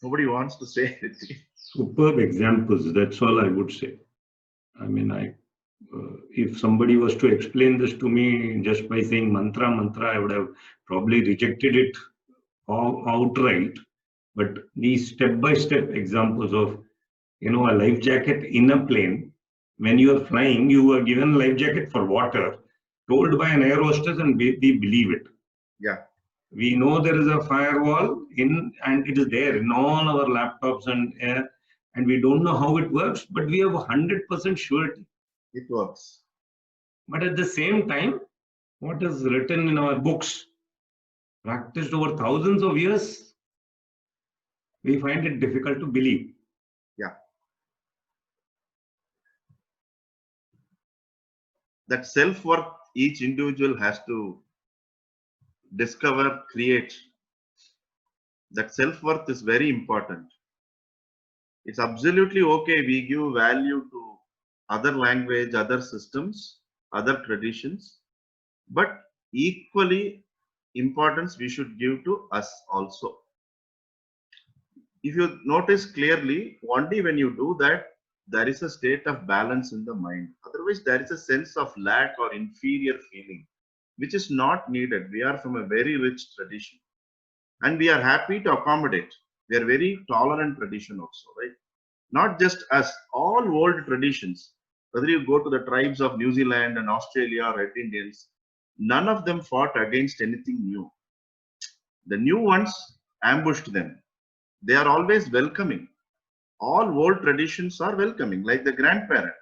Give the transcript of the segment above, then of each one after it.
Nobody wants to say anything. Superb examples. That's all I would say. I mean, if somebody was to explain this to me just by saying mantra, mantra, I would have probably rejected it outright. But these step-by-step examples of, a life jacket in a plane. When you are flying, you are given a life jacket for water, told by an air hostess, and we believe it. Yeah. We know there is a firewall and it is there in all our laptops and we don't know how it works, but we have 100% surety. It works. But at the same time, what is written in our books, practiced over thousands of years, we find it difficult to believe. Yeah. That self-worth each individual has to discover, create. That self-worth is very important. It's absolutely okay we give value to other language, other systems, other traditions, but equally importance we should give to us also. If you notice clearly, only when you do that, there is a state of balance in the mind. Otherwise, there is a sense of lack or inferior feeling, which is not needed. We are from a very rich tradition and we are happy to accommodate. We are very tolerant tradition also, right? Not just us, all old traditions. Whether you go to the tribes of New Zealand and Australia or Red Indians, none of them fought against anything new. The new ones ambushed them. They are always welcoming. All old traditions are welcoming, like the grandparent.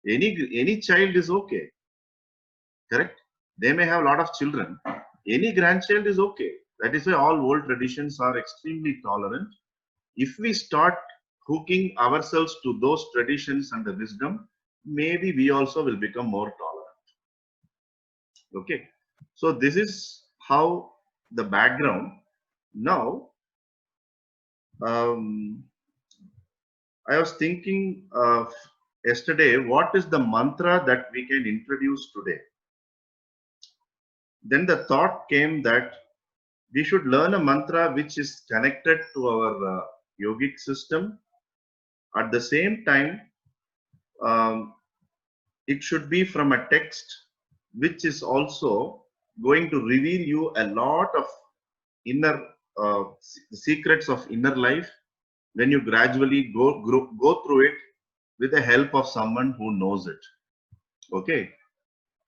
Any child is okay, correct? They may have a lot of children. Any grandchild is okay. That is why all old traditions are extremely tolerant. If we start hooking ourselves to those traditions and the wisdom, maybe we also will become more tolerant. Okay. So this is how the background. Now, I was thinking of yesterday, what is the mantra that we can introduce today? Then the thought came that we should learn a mantra which is connected to our yogic system. At the same time, um, it should be from a text which is also going to reveal you a lot of inner secrets of inner life when you gradually go through it with the help of someone who knows it. Okay.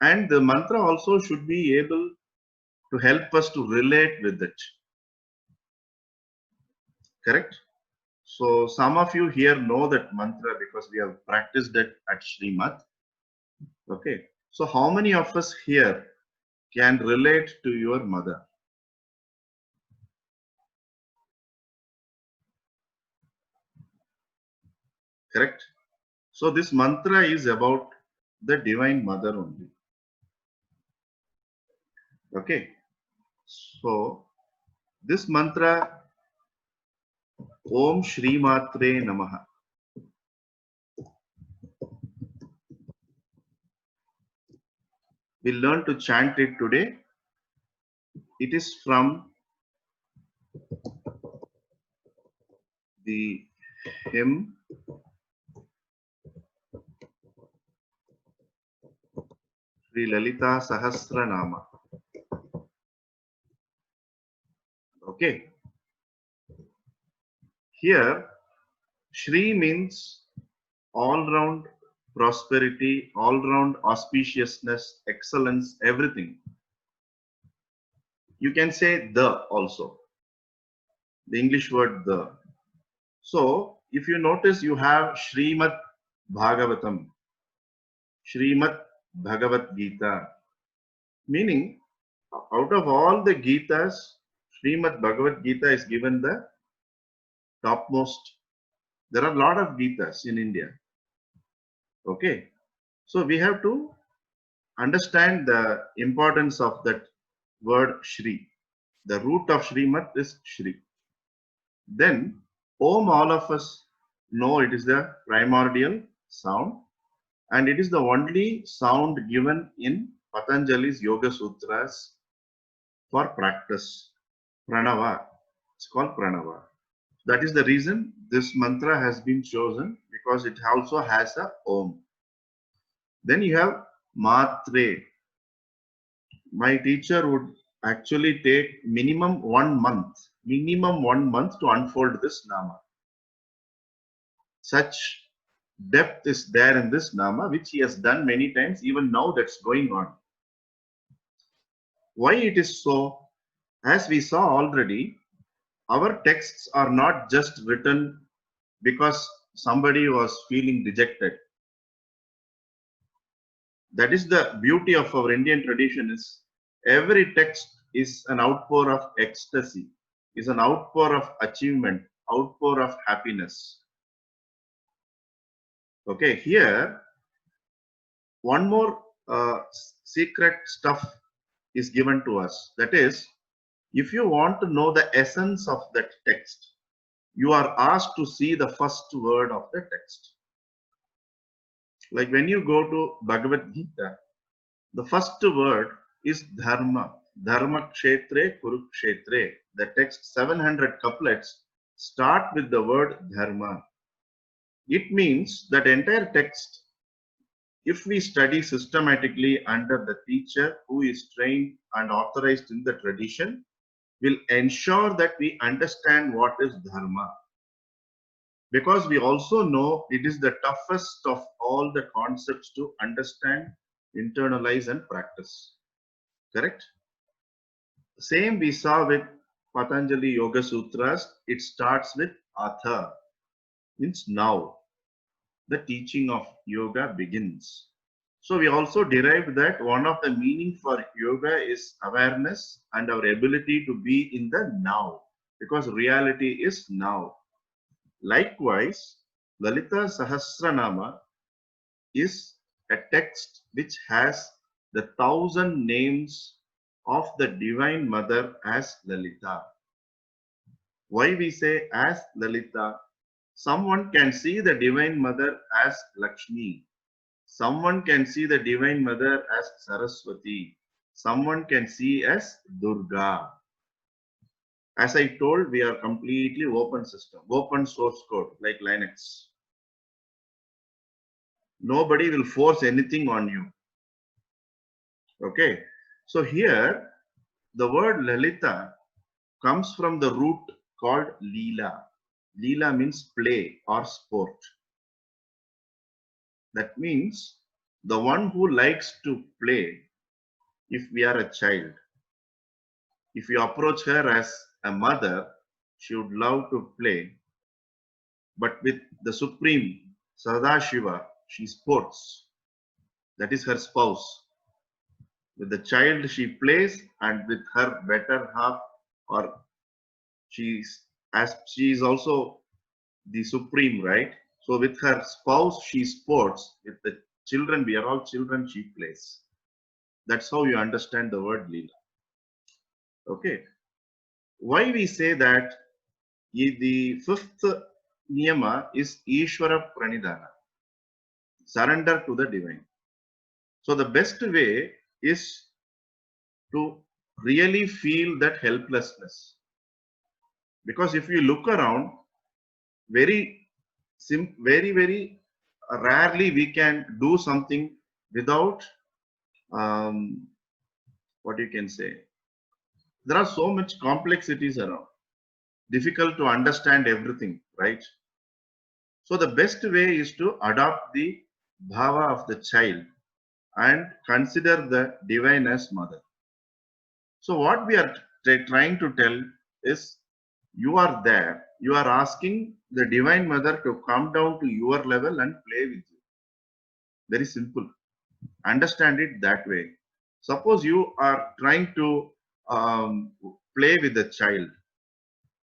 And the mantra also should be able to help us to relate with it. Correct? So some of you here know that mantra because we have practiced it at Srimad. Okay. So how many of us here can relate to your mother? Correct? So this mantra is about the Divine Mother only. Okay. So this mantra, Om Shri Matre Namaha. We'll learn to chant it today. It is from the hymn Sri Lalita Sahasranama. Okay. Here, Shri means all round prosperity, all round auspiciousness, excellence, everything. You can say the also, the English word the. So, if you notice, you have Srimad Bhagavatam, Srimad Bhagavad Gita, meaning out of all the Gitas, Srimad Bhagavad Gita is given the topmost. There are a lot of Gitas in India. Okay. So we have to understand the importance of that word Shri. The root of Srimad is Shri. Then Om, all of us know it is the primordial sound and it is the only sound given in Patanjali's Yoga Sutras for practice. Pranava. It's called Pranava. That is the reason this mantra has been chosen, because it also has a Om. Then you have Matre. My teacher would actually take minimum 1 month to unfold this Nama. Such depth is there in this Nama, which he has done many times. Even now that's going on. Why it is so? As we saw already, our texts are not just written because somebody was feeling dejected. That is the beauty of our Indian tradition, is every text is an outpour of ecstasy, is an outpour of achievement, outpour of happiness. Okay, here one more secret stuff is given to us. That is, if you want to know the essence of that text, you are asked to see the first word of the text. Like when you go to Bhagavad Gita, the first word is dharma. Dharma kshetre kurukshetre. The text 700 couplets start with the word dharma. It means that entire text, if we study systematically under the teacher who is trained and authorized in the tradition, will ensure that we understand what is dharma. Because we also know it is the toughest of all the concepts to understand, internalize and practice. Correct? Same we saw with Patanjali Yoga Sutras. It starts with Atha, means now. The teaching of yoga begins. So we also derived that one of the meaning for yoga is awareness and our ability to be in the now, because reality is now. Likewise, Lalita Sahasranama is a text which has the 1,000 names of the Divine Mother as Lalita. Why we say as Lalita? Someone can see the Divine Mother as Lakshmi. Someone can see the Divine Mother as Saraswati. Someone can see as Durga. As I told, we are completely open system, open source code like Linux. Nobody will force anything on you. Okay. So here, the word Lalita comes from the root called Leela. Leela means play or sport. That means the one who likes to play, if we are a child, if you approach her as a mother, she would love to play. But with the Supreme Sadashiva, she sports. That is her spouse. With the child she plays, and with her better half, or she is also the Supreme, right? So with her spouse she sports. With the children, we are all children, she plays. That's how you understand the word Leela. Okay. Why we say that the fifth niyama is Ishvara Pranidhana, surrender to the divine. So the best way is to really feel that helplessness. Because if you look around, very rarely we can do something without what you can say. There are so much complexities around, difficult to understand everything, right? So the best way is to adopt the bhava of the child and consider the divine as mother. So what we are trying to tell is, you are there, you are asking the divine mother to come down to your level and play with you. Very simple. Understand it that way. Suppose you are trying to play with a child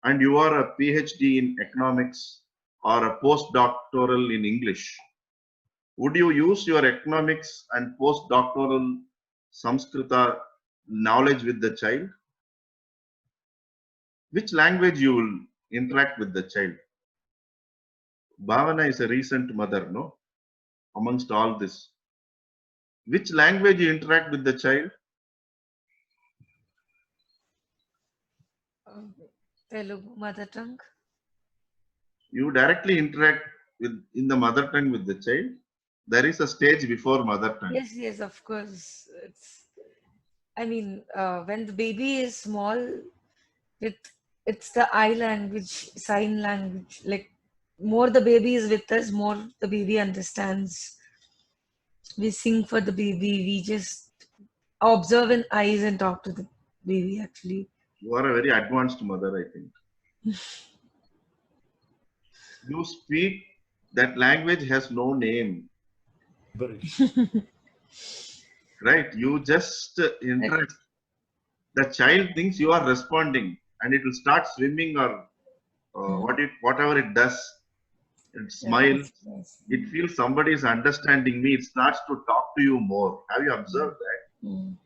and you are a PhD in economics or a postdoctoral in English. Would you use your economics and postdoctoral Samskrita knowledge with the child? Which language you will interact with the child? Bhavana is a recent mother, no? Amongst all this. Which language you interact with the child? Telugu, mother tongue. You directly interact with in the mother tongue with the child. There is a stage before mother tongue. Yes, yes, of course. I mean, when the baby is small, it's the eye language, sign language. Like, more the baby is with us, more the baby understands. We sing for the baby. We just observe in eyes and talk to the baby, actually. You are a very advanced mother, I think. You speak, that language has no name, right? You just interact. The child thinks you are responding, and it will start swimming or whatever it does. It smiles. Yes. It feels somebody is understanding me. It starts to talk to you more. Have you observed that? Mm.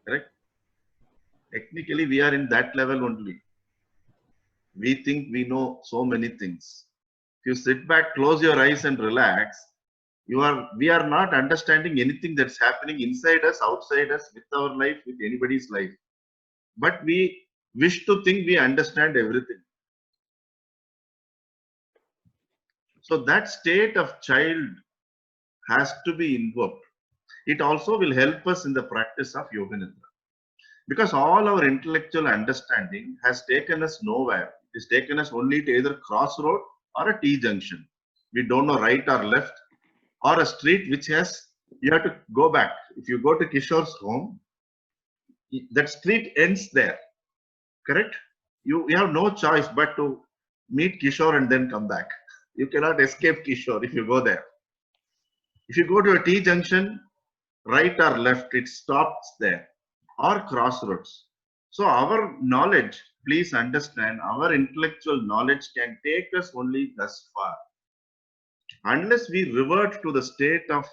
Correct? Technically, we are in that level only. We think we know so many things. If you sit back, close your eyes and relax, we are not understanding anything that's happening inside us, outside us, with our life, with anybody's life. But we wish to think we understand everything. So that state of child has to be invoked. It also will help us in the practice of Yoga Nidra. Because all our intellectual understanding has taken us nowhere. It has taken us only to either crossroad or a T-junction. We don't know right or left, or a street which has, you have to go back. If you go to Kishore's home, that street ends there, correct? You have no choice but to meet Kishore and then come back. You cannot escape Kishore if you go there. If you go to a T-junction, right or left, it stops there, or crossroads. So our knowledge, please understand, our intellectual knowledge can take us only thus far. Unless we revert to the state of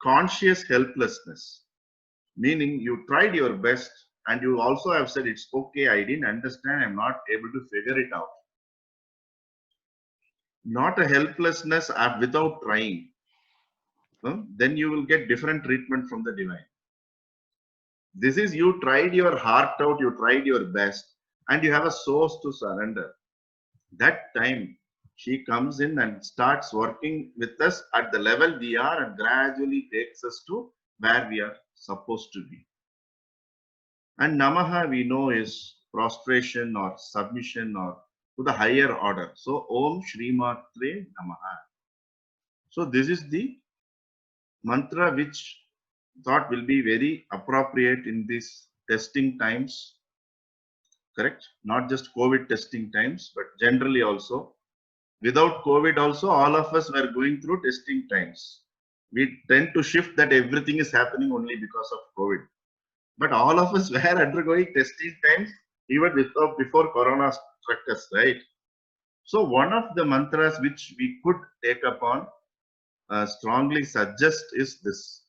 conscious helplessness, meaning you tried your best and you also have said, it's okay, I didn't understand, I'm not able to figure it out. Not a helplessness without trying. Then you will get different treatment from the divine. This is, you tried your heart out, you tried your best, and you have a source to surrender. That time she comes in and starts working with us at the level we are and gradually takes us to where we are supposed to be. And Namaha we know is prostration or submission or to the higher order. So Om Shri Matre Namaha. So this is the mantra which thought will be very appropriate in these testing times. Correct? Not just COVID testing times, but generally also. Without COVID also, all of us were going through testing times. We tend to shift that everything is happening only because of COVID. But all of us were undergoing testing times even before Corona struck us, right? So one of the mantras which we could take upon, strongly suggest is this.